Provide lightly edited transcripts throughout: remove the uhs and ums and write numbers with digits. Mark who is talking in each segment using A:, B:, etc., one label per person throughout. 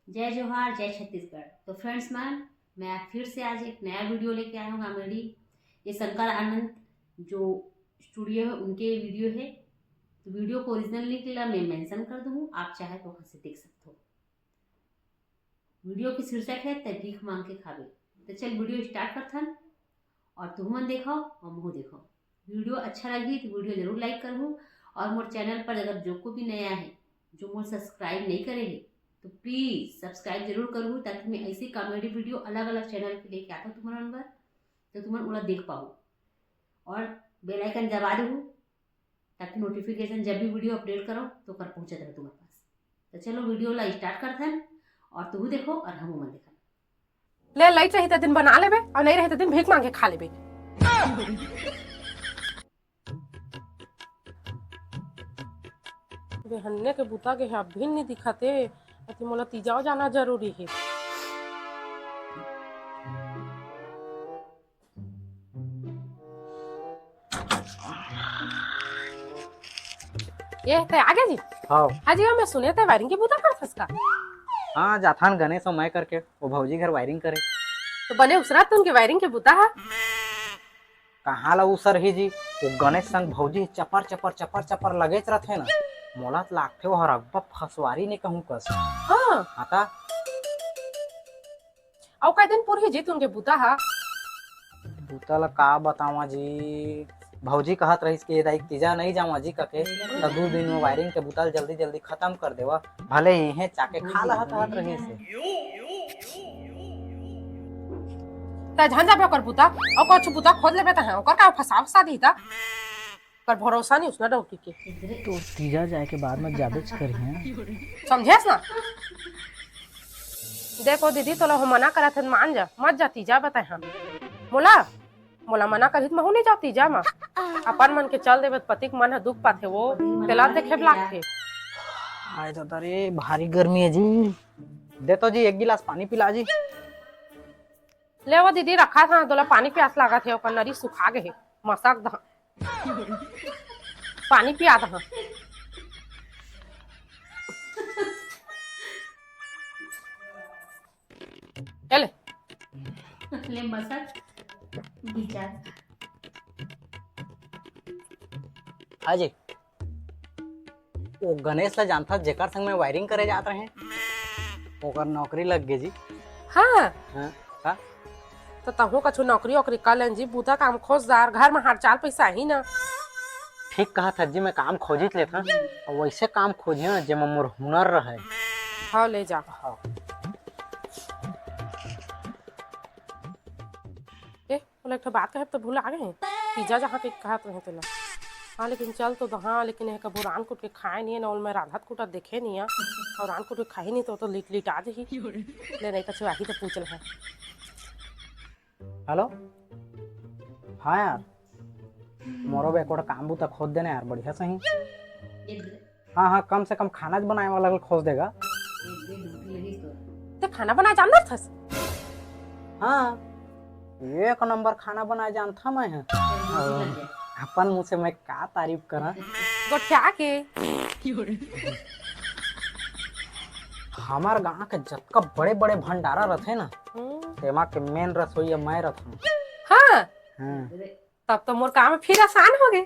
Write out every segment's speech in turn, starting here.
A: जय जोहार, जय छत्तीसगढ़। तो फ्रेंड्स मैं फिर से आज एक नया वीडियो लेके आया हूँ कॉमेडी। ये शंकर आनंद जो स्टूडियो है उनके वीडियो है। तो वीडियो को ओरिजिनल लिंक मैं मेंशन कर दूँ, आप चाहे तो वहाँ से देख सकते हो। वीडियो की शीर्षक है "ते भीख मांग के खावे"। तो चल वीडियो स्टार्ट करथन और तुम मन देखो और मुँह देखो। वीडियो अच्छा लगी तो वीडियो जरूर लाइक करबो। और मोर चैनल पर अगर जो को भी नया है, जो मोर सब्सक्राइब नहीं करे है, तो प्लीज़ सब्सक्राइब जरूर करूँ, ताकि मैं ऐसी कॉमेडी वीडियो अलग अलग चैनल पे लेके आता हूँ तुम्हारा नंबर, तो तुम उन्हें देख पाओ। और बेल आइकन दबा दो, ताकि नोटिफिकेशन जब भी वीडियो अपडेट करो तो कर पहुँचत रहे तुम्हारे पास। तो चलो वीडियो ला स्टार्ट करते हैं और तुम देखो और हम मन देखा।
B: ले लाइट रही तो दिन बना लेबे और नहीं रही तो दिन भीख मांग के खा लेबे। बेहन्ने के बुता के अभी नहीं दिखते, अति मोला तीजाओ जाना जरूरी है। ये ते आगे जी।
C: हाँ
B: हाँ जी, मैं सुने थे वायरिंग की बुता करथस का।
C: हाँ जाथान गणेश और मैं करके वो भौजी घर वायरिंग करे।
B: तो बने उसरा तो उनके वायरिंग के बुता है।
C: कहाँ ला उसर ही जी, वो गणेश संग भौजी चपर चपर चपर चपर लगेच रहते ना। मोला तो लागथे वो हरब्बा फसवारी ने कहूँ कस।
B: हाँ
C: आता
B: और कई दिन पूरी जीत उनके बुता है।
C: बूता ला का बतावा जी, भौजी कहत रहीस कि दाई तीजा नहीं जावा जी कके तो 2 दिन में वायरिंग के बुतल जल्दी जल्दी खत्म कर देवा, भले ही चाके खा लहत हत रही से।
B: ता झंझा पे ओकर बुता और कुछ बुता खोद लेबे त है ओकर का फसा फसा दी ता पर भरोसा नहीं उसना डौकी के।
C: तो तीजा जाए के बाद में जाबेच करिए,
B: समझेस ना। देखो दीदी तो लो मना करत है, मान जा मत जा तीजा बताए हम। मोला मोला मना करहित महू नहीं जा तीजा मा। अपन मन के चल देबे पतिक मन ह दुख पाथे, वो तेला देखे लागथे।
C: आए तो अरे भारी गर्मी है जी। दे तो जी 1 गिलास पानी पिला जी।
B: ले वो दीदी रखा था तोला पानी प्यास लागत है, ओकर नरी सुखा गए है। मसक द पानी पिया द। चले
A: ले मसक विचार।
C: हाँ जी, वो गणेश ला जानता जेकर संग में वायरिंग करे जात रहे, ओकर नौकरी लग गई जी।
B: हाँ
C: हाँ का
B: तो तहु कछु नौकरी ओकरी कर लेन जी, बूता काम खोजदार घर में हार चाल पैसा ही ना।
C: ठीक कहा था जी, मैं काम खोजित लेता और वैसे काम खोजिए जेमा मोर हुनर रहे।
B: हाँ ले जा।
C: हाँ
B: ए बोले एक बात कहे तो भूल आ गए, पिज्जा जहाँ पे कहत रहे तेला। हाँ लेकिन चल तो हाँ, लेकिन एक कबू रान कुट के खाए नहीं है ना, मैं राधत कुटा देखे नहीं है और रान कुट के खाई नहीं तो लिट लिट आ जाही। ले नहीं कछु आही तो पूछ रहे।
C: हेलो, हाँ यार मोरो बे कोड़ा काम बूता खोद देना यार बढ़िया सही। हाँ हाँ कम से कम खाना बनाए वाला खोज देगा।
B: ते खाना बनाए जानना थस?
C: हाँ 1 नंबर खाना बनाए जानता मैं है। अपन मुँह से मैं का तारीफ करा।
B: गोठिया के
C: हमार गाँव के जतका बड़े बड़े भंडारा रहते ना, तेमा के मेन रसोईया मैं रहूँ।
B: हाँ
C: हाँ
B: तब तो मोर काम फिर आसान हो गए।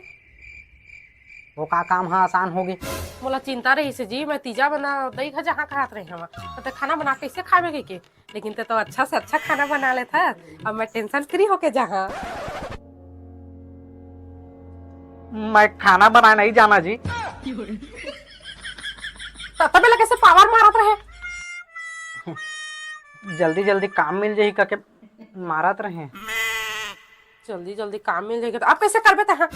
C: वो का काम हाँ आसान होगी।
B: मोला चिंता रही से जी, मैं तीजा बना दई खा जहाँ खात रहे हम तो खाना बना कैसे खावे के, लेकिन ते तो अच्छा से अच्छा खाना बना लेता। अब मैं टेंशन फ्री होके जहाँ।
C: मैं खाना बनाए नहीं जाना जी।
B: तबे लगे से पावर मारत रहे।
C: जल्दी जल्दी काम मिल जाही करके मारत रहे।
B: जल्दी जल्दी काम मिल जाएगा तो आप कैसे करबे तहाँ?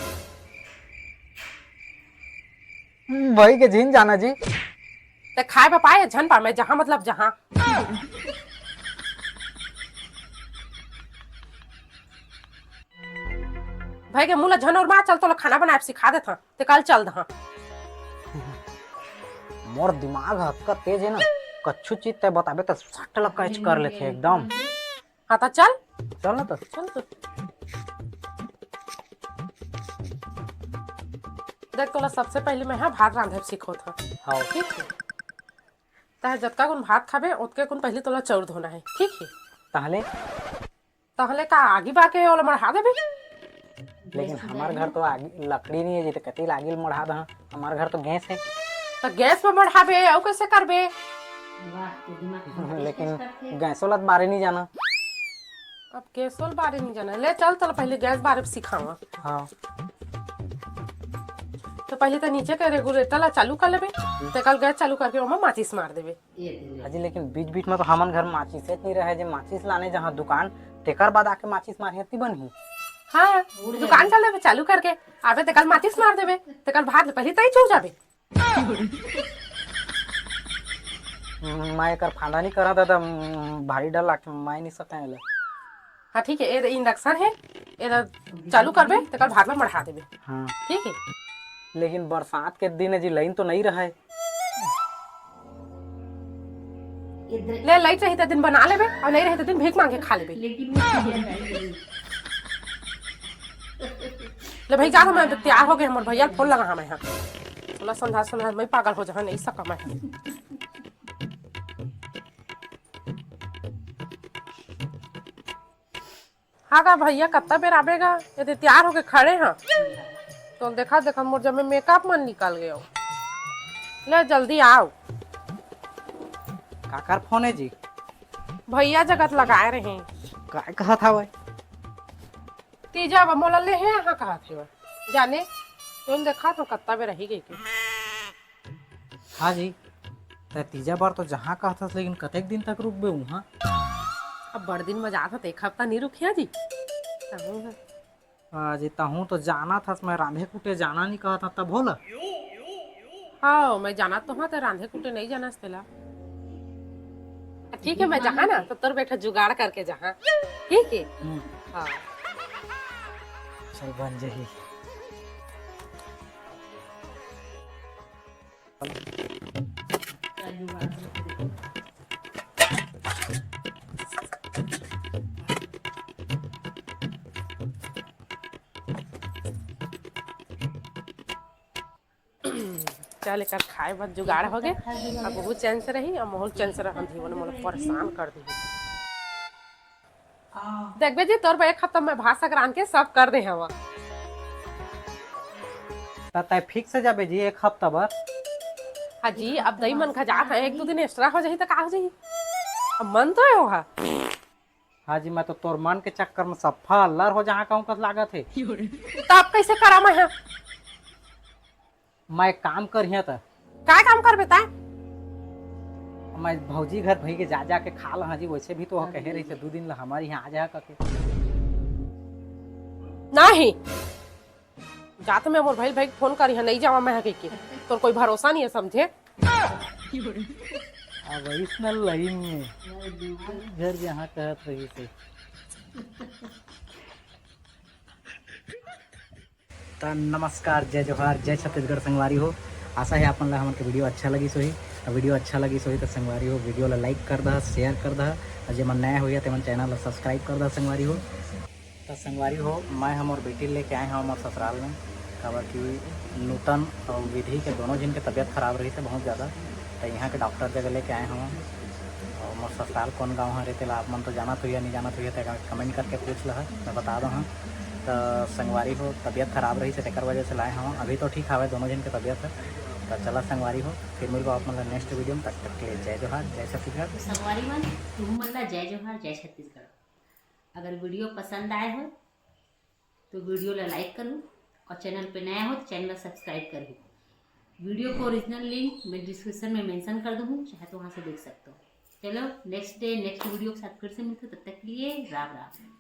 C: वही के झीन जाना जी।
B: ते खाए पे पाए झन पा मैं जहाँ मतलब जहाँ। भाई के मुला झन और माँ चल तो खाना बनाए सिखा देता ते कल चल दहा।
C: मोर दिमाग हल्का तेज है ना, कच्छु चीज ते बताबे तो सट लग कैच कर लेते एकदम।
B: हाँ तो चल
C: चल ना तो
B: चल तो देख तोला सबसे पहले मैं हाँ भात रांधे सीखो था।
C: हाँ
B: ठीक है ताहे जतका कुन भात खाबे ओतके कुन पहले तोला चाउर धोना है, ठीक है?
C: ताहले
B: ताहले का आगी बाके ओला मढ़ा देबे।
C: लेकिन हमार घर तो आगे लकड़ी नहीं है जी, तो कति लागिल मढ़ा दहा। हमार घर तो गैस है।
B: तो गैस पे मढ़ाबे और कैसे करबे?
A: वाह, तो दिमाग हम
C: लेकिन
A: करते।
C: गैसों लत बारे नहीं जाना।
B: अब गैसोल बारे नहीं जाना, ले चल तो पहले गैस बारे में सिखावा।
C: हाँ
B: तो पहले तो नीचे के रेगुलेटर ला चालू कर लेबे, तो कल गैस चालू करके ओमा माचिस मार देबे।
A: ये दे
C: हाजी, लेकिन बीच बीच में तो हमन घर माचिस नहीं रहे जे माचिस लाने जहाँ दुकान, तेकर बाद आके माचिस मारे ती बनी।
B: हाँ, दुकान चल देबे चालू करके, आबे ते कल माचिस मार देबे, ते कल भात पहले तई चू जाबे।
C: मैं कर फांदा नहीं करा था, भारी डर लाग मैं नहीं सकता है।
B: हाँ ठीक है, ये इंडक्शन है, ये चालू करबे तो कल भात में मढ़ा देबे।
C: हाँ
B: ठीक है,
C: लेकिन बरसात के दिन है जी, लाइन तो नहीं रहा है।
A: इधर।
B: ले लाइट रही तो दिन बना लेबे और नहीं रही तो दिन भीख मांग के खा लेबे।
A: लेकिन वो ये
B: ले भाई जा, मैं तैयार हो गए, हमारे भैया फोन लगा हमें यहाँ बोला समझा मैं पागल हो जा नहीं सका मैं। हाँ का भैया कत्ता बेर आबेगा, यदि तैयार होके खड़े हैं तो देखा मोर जब में मेकअप मन निकल गया। ले जल्दी आओ।
C: काकर फोन है जी?
B: भैया जगत लगाए रहे
C: काय कहा था वह?
B: तीजा मोला ले है यहाँ कहा थे वह जाने तुम देखा तो कत्ता बेर रही गई के।
C: हाँ जी, तो तीजा बार तो जहाँ कहा था, लेकिन कतेक दिन तक रुक बे वहाँ?
B: अब बड़ दिन में जाता तो एक हफ्ता नहीं रुकिया जी।
C: जी तहूँ तो जाना था, मैं रांधे कुटे जाना नहीं कहा था तब होला।
B: हाँ मैं जाना तो हाँ, तो रांधे कुटे नहीं जाना तेला। ठीक है, मैं जहाँ ना तो तोर बैठा जुगाड़ करके जहाँ, ठीक है? हाँ
C: चल बन जाही।
B: चल एक खाए बाद जुगाड़ हो गए, अब बहुत चैन से रही और माहौल चैन से रही मोला परेशान कर दी। देखबे जी तोर एक हफ्ता में भात संक्रांत के सब कर दे हवा।
C: तय फिक्स है जाबे जी एक हफ्ता बाद।
B: हाँ जी, अब दही मन खा जाता है, एक दो दिन एक्स्ट्रा हो जाही तो का हो जाही, अब मन तो है वहाँ।
C: हाँ जी, मैं तो तोर मन के चक्कर में सफा अल्लर हो जहाँ कहूँ कस लागत है।
B: तो अब कैसे करा मैं यहाँ?
C: मैं काम करिए तो
B: क्या काम कर बेटा?
C: मैं भौजी घर भई के जा के खा ला जी, वैसे भी तो कहे रही से 2 दिन ला हमारे यहाँ आ जा करके।
B: नहीं जाते मैं मोर भाई फोन करी है, नहीं जावा मैं के तोर कोई भरोसा नहीं है समझे।
C: अब इसमें लाइन में घर जहाँ कहत रही से। तो नमस्कार, जय जोहार, जय छत्तीसगढ़ संगवारी हो। आशा है अपन ला हमन के वीडियो अच्छा लगी सोही। वीडियो अच्छा लगी सोही तो संगवारी हो वीडियो ला लाइक कर दा, शेयर कर दा, और जे मन नया हो तो मन चैनल ला सब्सक्राइब कर दा संगवारी हो। तो संगवारी हो, मैं हम और बेटी लेके आए हैं हमारे ससुराल में, काबर कि नूतन और विधि के दोनों जिनके तबीयत खराब रही थे बहुत ज़्यादा, तो यहाँ के डॉक्टर जगह लेके आए हम। और मोर ससुराल कौन गाँव है रहते ला आप मन तो जाना तो या नहीं जाना तो तो कमेंट करके पूछ ला, मैं बता दूँ। हाँ तो संगवारी हो, तबीयत खराब रही से तेकर वजह से लाए हम। अभी तो ठीक है दोनों जन की तबीयत है। तो चला संगवारी हो, फिर मिल आप मतलब नेक्स्ट वीडियो में। तब तक के लिए जय जोहार, जय छत्तीसगढ़।
A: तो संगवारी मन तुम मन ला जय जोहार, जय छत्तीसगढ़। अगर वीडियो पसंद आए हो तो वीडियो ला लाइक करूँ, और चैनल पे नया हो तो चैनल ला सब्सक्राइब करूँ। वीडियो को ओरिजिनल लिंक मैं डिस्क्रिप्शन में मेंशन कर दूँ, चाहे तो वहाँ से देख सकते हो। चलो नेक्स्ट डे नेक्स्ट वीडियो के साथ फिर से मिलते, तब तक के लिए राम राम।